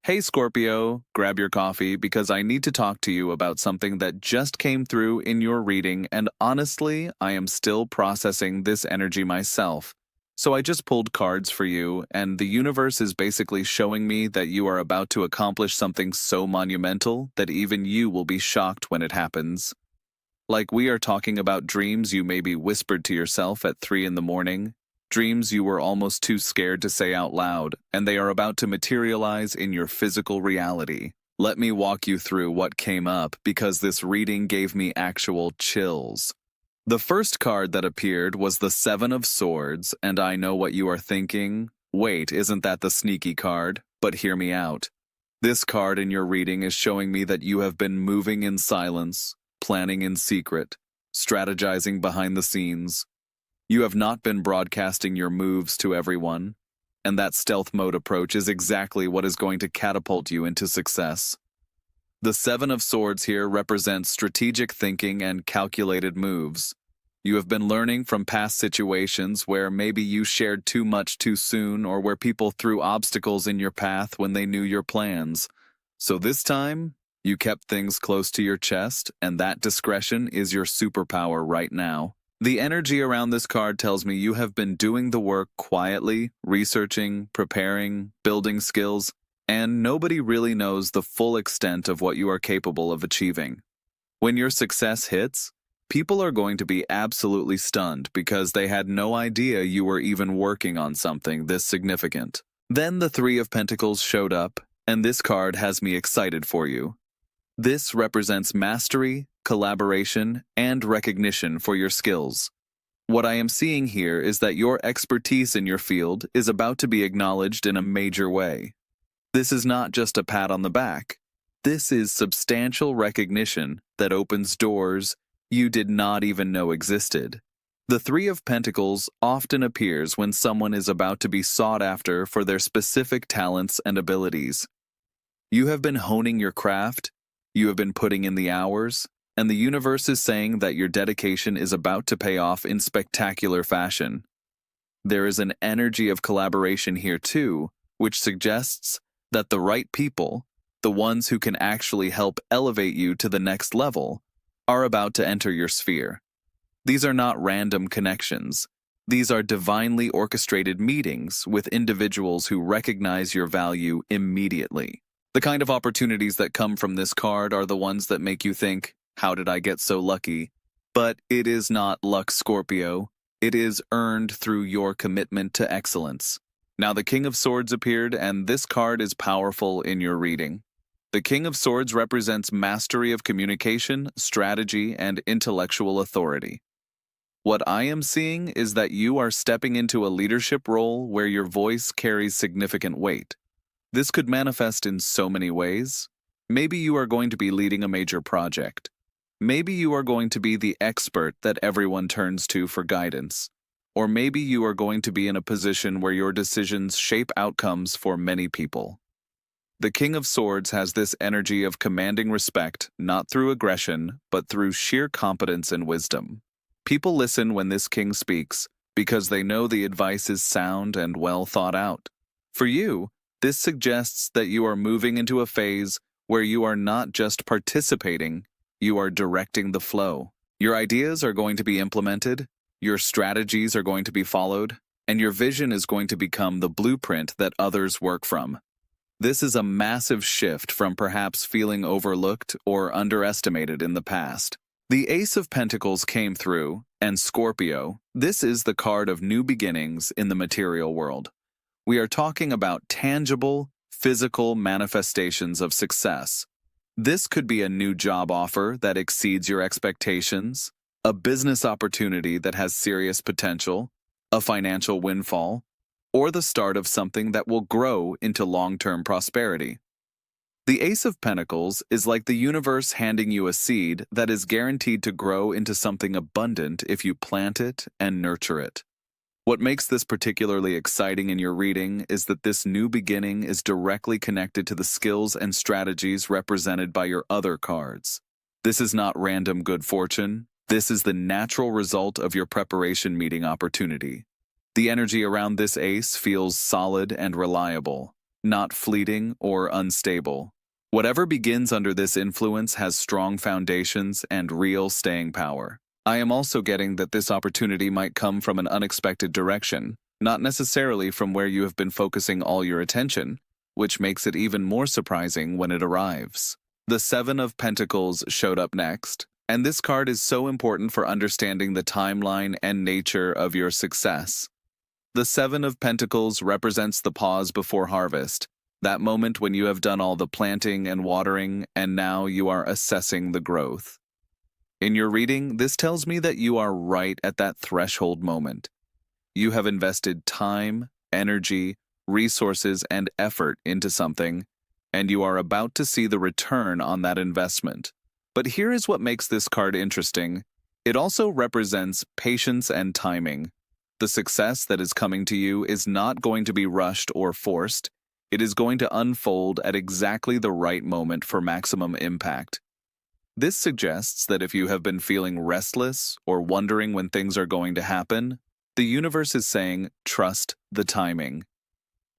Hey Scorpio, grab your coffee because I need to talk to you about something that just came through in your reading, and honestly, I am still processing this energy myself. So I just pulled cards for you, and the universe is basically showing me that you are about to accomplish something so monumental that even you will be shocked when it happens. Like we are talking about dreams you maybe whispered to yourself at 3 in the morning, dreams you were almost too scared to say out loud, and they are about to materialize in your physical reality. Let me walk you through what came up because this reading gave me actual chills. The first card that appeared was the Seven of Swords, and I know what you are thinking. Wait, isn't that the sneaky card? But hear me out. This card in your reading is showing me that you have been moving in silence, planning in secret, strategizing behind the scenes. You have not been broadcasting your moves to everyone, and that stealth mode approach is exactly what is going to catapult you into success. The Seven of Swords here represents strategic thinking and calculated moves. You have been learning from past situations where maybe you shared too much too soon or where people threw obstacles in your path when they knew your plans. So this time, you kept things close to your chest, and that discretion is your superpower right now. The energy around this card tells me you have been doing the work quietly, researching, preparing, building skills, and nobody really knows the full extent of what you are capable of achieving. When your success hits, people are going to be absolutely stunned because they had no idea you were even working on something this significant. Then the Three of Pentacles showed up, and this card has me excited for you. This represents mastery, collaboration, and recognition for your skills. What I am seeing here is that your expertise in your field is about to be acknowledged in a major way. This is not just a pat on the back. This is substantial recognition that opens doors you did not even know existed. The Three of Pentacles often appears when someone is about to be sought after for their specific talents and abilities. You have been honing your craft, you have been putting in the hours, and the universe is saying that your dedication is about to pay off in spectacular fashion. There is an energy of collaboration here too, which suggests that the right people, the ones who can actually help elevate you to the next level, are about to enter your sphere. These are not random connections. These are divinely orchestrated meetings with individuals who recognize your value immediately. The kind of opportunities that come from this card are the ones that make you think, how did I get so lucky? But it is not luck, Scorpio. It is earned through your commitment to excellence. Now the King of Swords appeared, and this card is powerful in your reading. The King of Swords represents mastery of communication, strategy, and intellectual authority. What I am seeing is that you are stepping into a leadership role where your voice carries significant weight. This could manifest in so many ways. Maybe you are going to be leading a major project. Maybe you are going to be the expert that everyone turns to for guidance. Or maybe you are going to be in a position where your decisions shape outcomes for many people. The King of Swords has this energy of commanding respect, not through aggression, but through sheer competence and wisdom. People listen when this king speaks because they know the advice is sound and well thought out. For you, this suggests that you are moving into a phase where you are not just participating, you are directing the flow. Your ideas are going to be implemented, your strategies are going to be followed, and your vision is going to become the blueprint that others work from. This is a massive shift from perhaps feeling overlooked or underestimated in the past. The Ace of Pentacles came through, and Scorpio, this is the card of new beginnings in the material world. We are talking about tangible, physical manifestations of success. This could be a new job offer that exceeds your expectations, a business opportunity that has serious potential, a financial windfall, or the start of something that will grow into long-term prosperity. The Ace of Pentacles is like the universe handing you a seed that is guaranteed to grow into something abundant if you plant it and nurture it. What makes this particularly exciting in your reading is that this new beginning is directly connected to the skills and strategies represented by your other cards. This is not random good fortune. This is the natural result of your preparation meeting opportunity. The energy around this ace feels solid and reliable. not fleeting or unstable. Whatever begins under this influence has strong foundations and real staying power. I am also getting that this opportunity might come from an unexpected direction, not necessarily from where you have been focusing all your attention, which makes it even more surprising when it arrives. The Seven of Pentacles showed up next, and this card is so important for understanding the timeline and nature of your success. The Seven of Pentacles represents the pause before harvest, that moment when you have done all the planting and watering, and now you are assessing the growth. In your reading, this tells me that you are right at that threshold moment. You have invested time, energy, resources, and effort into something, and you are about to see the return on that investment. But here is what makes this card interesting. It also represents patience and timing. The success that is coming to you is not going to be rushed or forced. It is going to unfold at exactly the right moment for maximum impact. This suggests that if you have been feeling restless or wondering when things are going to happen, the universe is saying, trust the timing.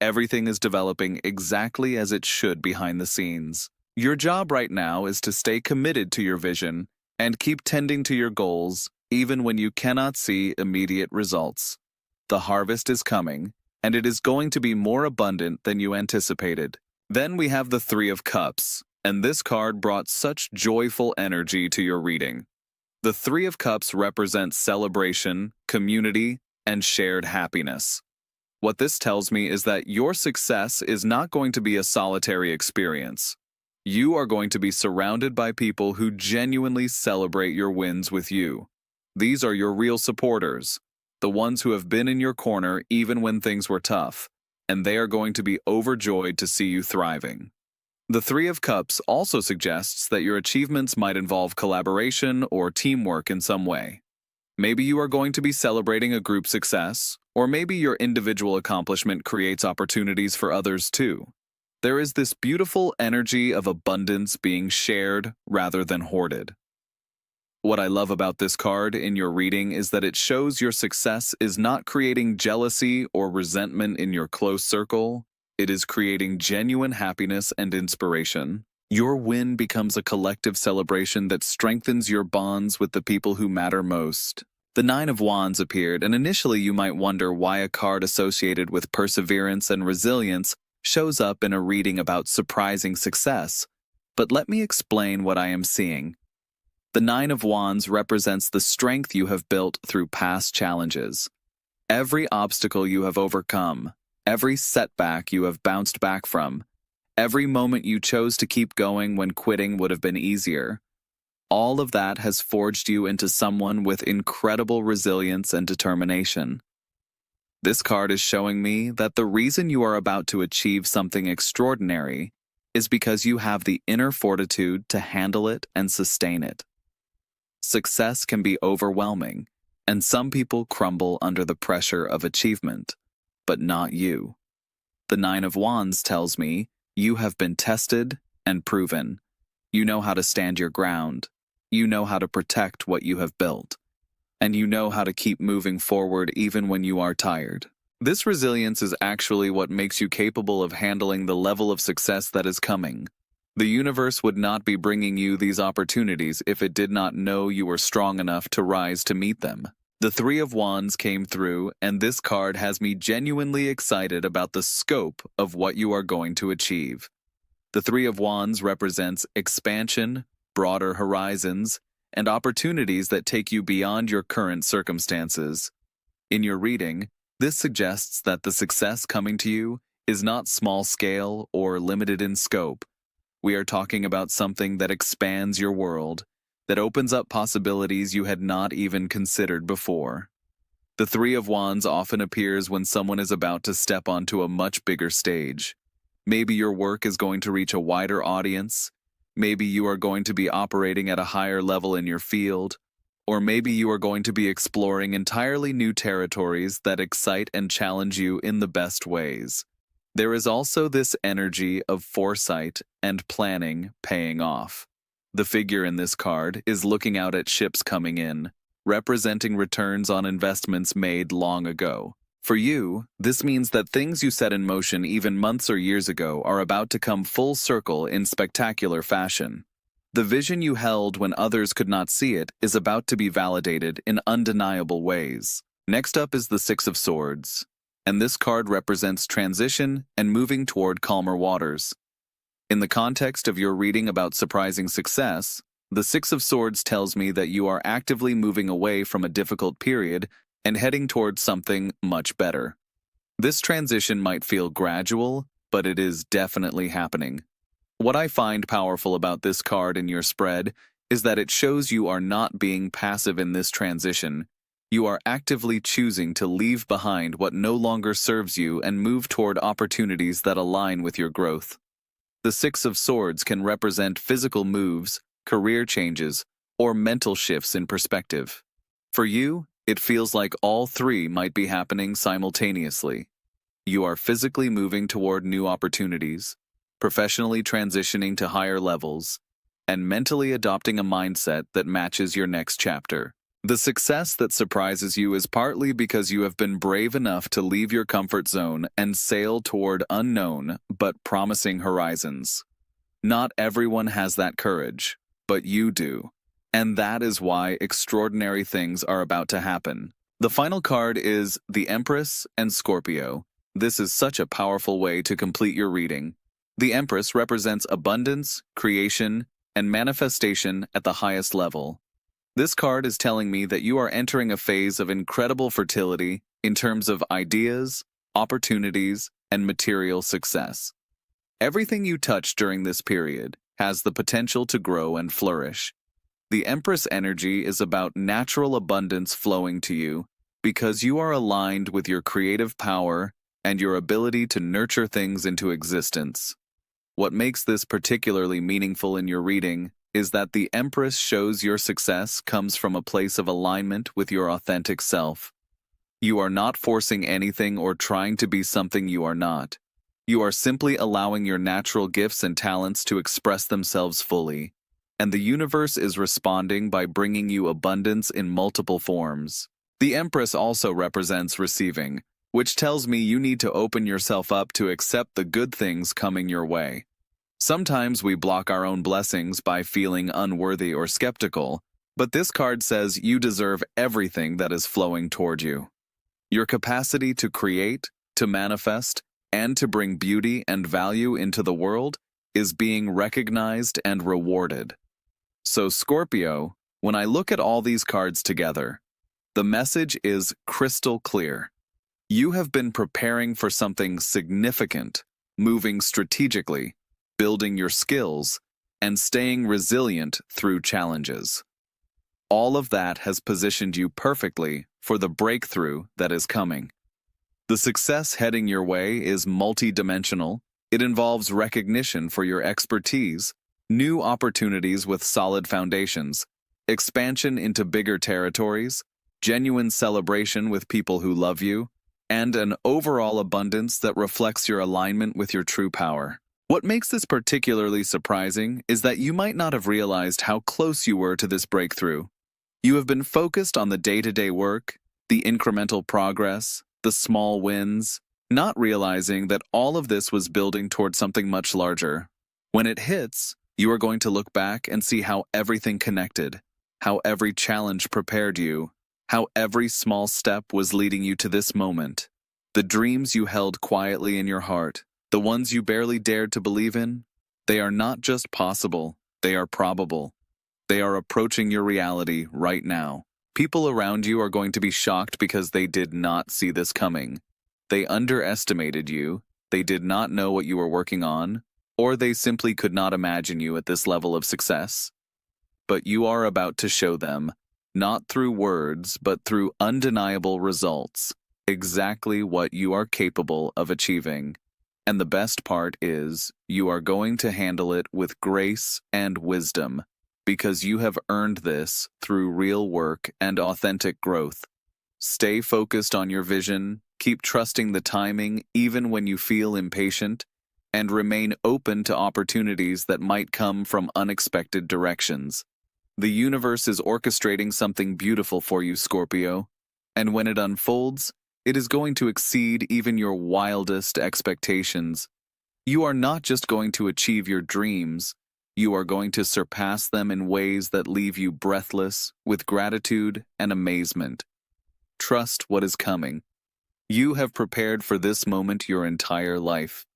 Everything is developing exactly as it should behind the scenes. Your job right now is to stay committed to your vision and keep tending to your goals even when you cannot see immediate results. The harvest is coming, and it is going to be more abundant than you anticipated. Then we have the Three of Cups, and this card brought such joyful energy to your reading. The Three of Cups represents celebration, community, and shared happiness. What this tells me is that your success is not going to be a solitary experience. You are going to be surrounded by people who genuinely celebrate your wins with you. These are your real supporters, the ones who have been in your corner even when things were tough, and they are going to be overjoyed to see you thriving. The Three of Cups also suggests that your achievements might involve collaboration or teamwork in some way. Maybe you are going to be celebrating a group success, or maybe your individual accomplishment creates opportunities for others too. There is this beautiful energy of abundance being shared rather than hoarded. What I love about this card in your reading is that it shows your success is not creating jealousy or resentment in your close circle. It is creating genuine happiness and inspiration. Your win becomes a collective celebration that strengthens your bonds with the people who matter most. The Nine of Wands appeared, and initially you might wonder why a card associated with perseverance and resilience shows up in a reading about surprising success. But let me explain what I am seeing. The Nine of Wands represents the strength you have built through past challenges. Every obstacle you have overcome, every setback you have bounced back from, every moment you chose to keep going when quitting would have been easier. All of that has forged you into someone with incredible resilience and determination. This card is showing me that the reason you are about to achieve something extraordinary is because you have the inner fortitude to handle it and sustain it. Success can be overwhelming, and some people crumble under the pressure of achievement, but not you. The Nine of Wands tells me you have been tested and proven. You know how to stand your ground. You know how to protect what you have built. And you know how to keep moving forward even when you are tired. This resilience is actually what makes you capable of handling the level of success that is coming. The universe would not be bringing you these opportunities if it did not know you were strong enough to rise to meet them. The Three of Wands came through, and this card has me genuinely excited about the scope of what you are going to achieve. The Three of Wands represents expansion, broader horizons, and opportunities that take you beyond your current circumstances. In your reading, this suggests that the success coming to you is not small-scale or limited in scope. We are talking about something that expands your world, that opens up possibilities you had not even considered before. The Three of Wands often appears when someone is about to step onto a much bigger stage. Maybe your work is going to reach a wider audience. Maybe you are going to be operating at a higher level in your field. Or maybe you are going to be exploring entirely new territories that excite and challenge you in the best ways. There is also this energy of foresight and planning paying off. The figure in this card is looking out at ships coming in, representing returns on investments made long ago. For you, this means that things you set in motion even months or years ago are about to come full circle in spectacular fashion. The vision you held when others could not see it is about to be validated in undeniable ways. Next up is the Six of Swords, and this card represents transition and moving toward calmer waters. In the context of your reading about surprising success, the Six of Swords tells me that you are actively moving away from a difficult period and heading towards something much better. This transition might feel gradual, but it is definitely happening. What I find powerful about this card in your spread is that it shows you are not being passive in this transition. You are actively choosing to leave behind what no longer serves you and move toward opportunities that align with your growth. The Six of Swords can represent physical moves, career changes, or mental shifts in perspective. For you, it feels like all three might be happening simultaneously. You are physically moving toward new opportunities, professionally transitioning to higher levels, and mentally adopting a mindset that matches your next chapter. The success that surprises you is partly because you have been brave enough to leave your comfort zone and sail toward unknown but promising horizons. Not everyone has that courage, but you do. And that is why extraordinary things are about to happen. The final card is the Empress and Scorpio. This is such a powerful way to complete your reading. The Empress represents abundance, creation, and manifestation at the highest level. This card is telling me that you are entering a phase of incredible fertility in terms of ideas, opportunities, and material success. Everything you touch during this period has the potential to grow and flourish. The Empress energy is about natural abundance flowing to you because you are aligned with your creative power and your ability to nurture things into existence. What makes this particularly meaningful in your reading is that the Empress shows your success comes from a place of alignment with your authentic self. You are not forcing anything or trying to be something you are not. You are simply allowing your natural gifts and talents to express themselves fully, and the universe is responding by bringing you abundance in multiple forms. The Empress also represents receiving, which tells me you need to open yourself up to accept the good things coming your way. Sometimes we block our own blessings by feeling unworthy or skeptical, but this card says you deserve everything that is flowing toward you. Your capacity to create, to manifest, and to bring beauty and value into the world is being recognized and rewarded. So Scorpio, when I look at all these cards together, the message is crystal clear. You have been preparing for something significant, moving strategically, building your skills, and staying resilient through challenges. All of that has positioned you perfectly for the breakthrough that is coming. The success heading your way is multidimensional. It involves recognition for your expertise, new opportunities with solid foundations, expansion into bigger territories, genuine celebration with people who love you, and an overall abundance that reflects your alignment with your true power. What makes this particularly surprising is that you might not have realized how close you were to this breakthrough. You have been focused on the day-to-day work, the incremental progress, the small wins, not realizing that all of this was building towards something much larger. When it hits, you are going to look back and see how everything connected, how every challenge prepared you, how every small step was leading you to this moment. The dreams you held quietly in your heart, the ones you barely dared to believe in, they are not just possible, they are probable. They are approaching your reality right now. People around you are going to be shocked because they did not see this coming. They underestimated you, they did not know what you were working on, or they simply could not imagine you at this level of success. But you are about to show them, not through words, but through undeniable results, exactly what you are capable of achieving. And the best part is, you are going to handle it with grace and wisdom, because you have earned this through real work and authentic growth. Stay focused on your vision, keep trusting the timing even when you feel impatient, and remain open to opportunities that might come from unexpected directions. The universe is orchestrating something beautiful for you, Scorpio, and when it unfolds, It is going to exceed even your wildest expectations. You are not just going to achieve your dreams, you are going to surpass them in ways that leave you breathless with gratitude and amazement. Trust what is coming. You have prepared for this moment your entire life.